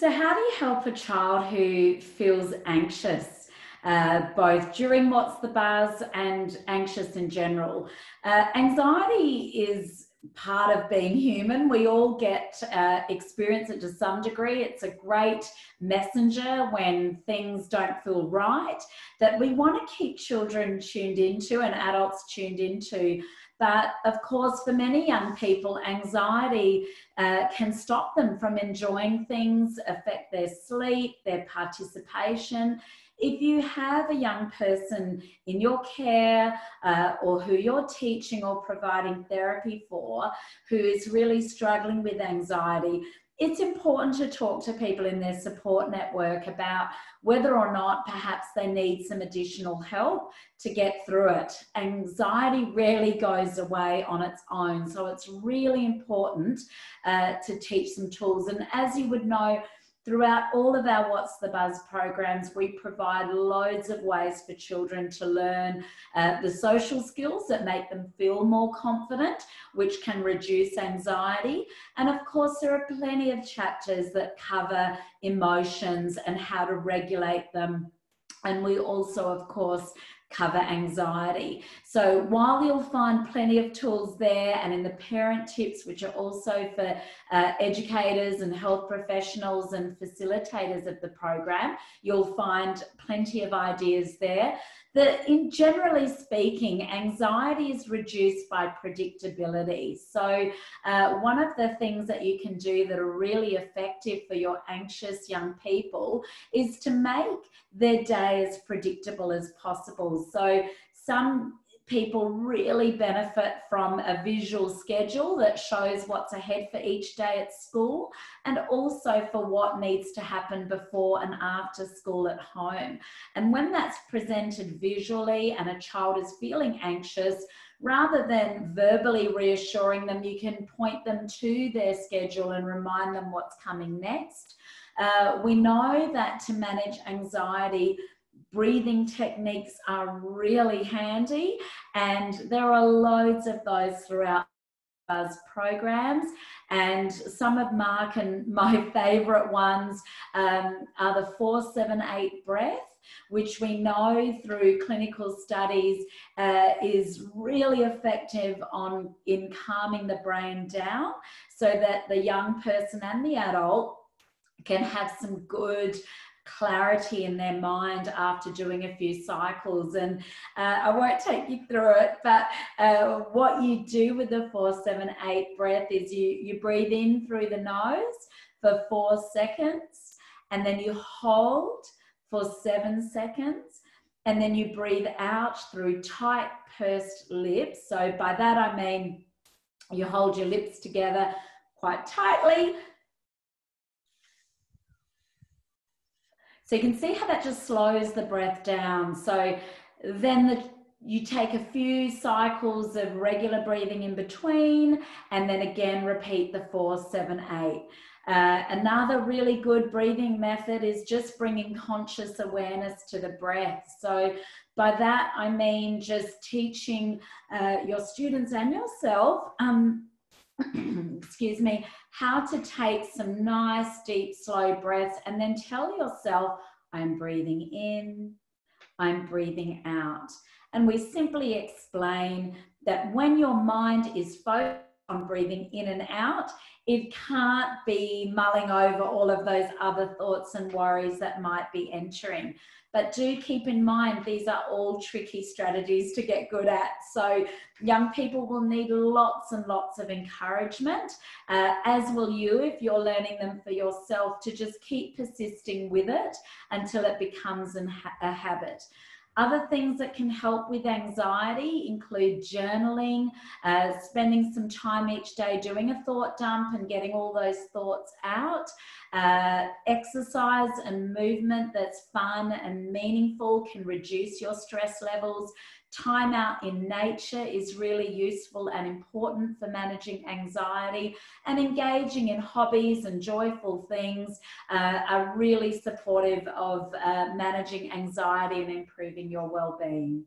So how do you help a child who feels anxious, both during What's the Buzz and anxious in general? Anxiety is part of being human. We all experience it to some degree. It's a great messenger when things don't feel right that we want to keep children tuned into and adults tuned into. But of course, for many young people, anxiety can stop them from enjoying things, affect their sleep, their participation. If you have a young person in your care or who you're teaching or providing therapy for who is really struggling with anxiety, it's important to talk to people in their support network about whether or not perhaps they need some additional help to get through it. Anxiety rarely goes away on its own, so it's really important to teach some tools. And as you would know, throughout all of our What's the Buzz programs, we provide loads of ways for children to learn the social skills that make them feel more confident, which can reduce anxiety. And of course, there are plenty of chapters that cover emotions and how to regulate them. And we also, of course, cover anxiety. So while you'll find plenty of tools there and in the parent tips, which are also for educators and health professionals and facilitators of the program, you'll find plenty of ideas there. Generally speaking, anxiety is reduced by predictability. So one of the things that you can do that are really effective for your anxious young people is to make their day as predictable as possible. So some people really benefit from a visual schedule that shows what's ahead for each day at school and also for what needs to happen before and after school at home. And when that's presented visually and a child is feeling anxious, rather than verbally reassuring them, you can point them to their schedule and remind them what's coming next. We know that to manage anxiety, breathing techniques are really handy, and there are loads of those throughout Buzz programs. And some of Mark and my favourite ones are the 4-7-8 breath, which we know through clinical studies is really effective in calming the brain down so that the young person and the adult can have some good clarity in their mind after doing a few cycles. And I won't take you through it, but what you do with the 4-7-8 breath is you breathe in through the nose for 4 seconds, and then you hold for 7 seconds, and then you breathe out through tight pursed lips. So by that I mean you hold your lips together quite tightly. So you can see how that just slows the breath down. So then you take a few cycles of regular breathing in between, and then again repeat the 4-7-8. Another really good breathing method is just bringing conscious awareness to the breath. So by that I mean just teaching your students and yourself excuse me, how to take some nice, deep, slow breaths, and then tell yourself, I'm breathing in, I'm breathing out. And we simply explain that when your mind is focused on breathing in and out, it can't be mulling over all of those other thoughts and worries that might be entering. But do keep in mind, these are all tricky strategies to get good at. So young people will need lots and lots of encouragement, as will you if you're learning them for yourself, to just keep persisting with it until it becomes a habit. Other things that can help with anxiety include journaling, spending some time each day doing a thought dump and getting all those thoughts out, exercise and movement that's fun and meaningful can reduce your stress levels. Time out in nature is really useful and important for managing anxiety, and engaging in hobbies and joyful things are really supportive of managing anxiety and improving your well-being.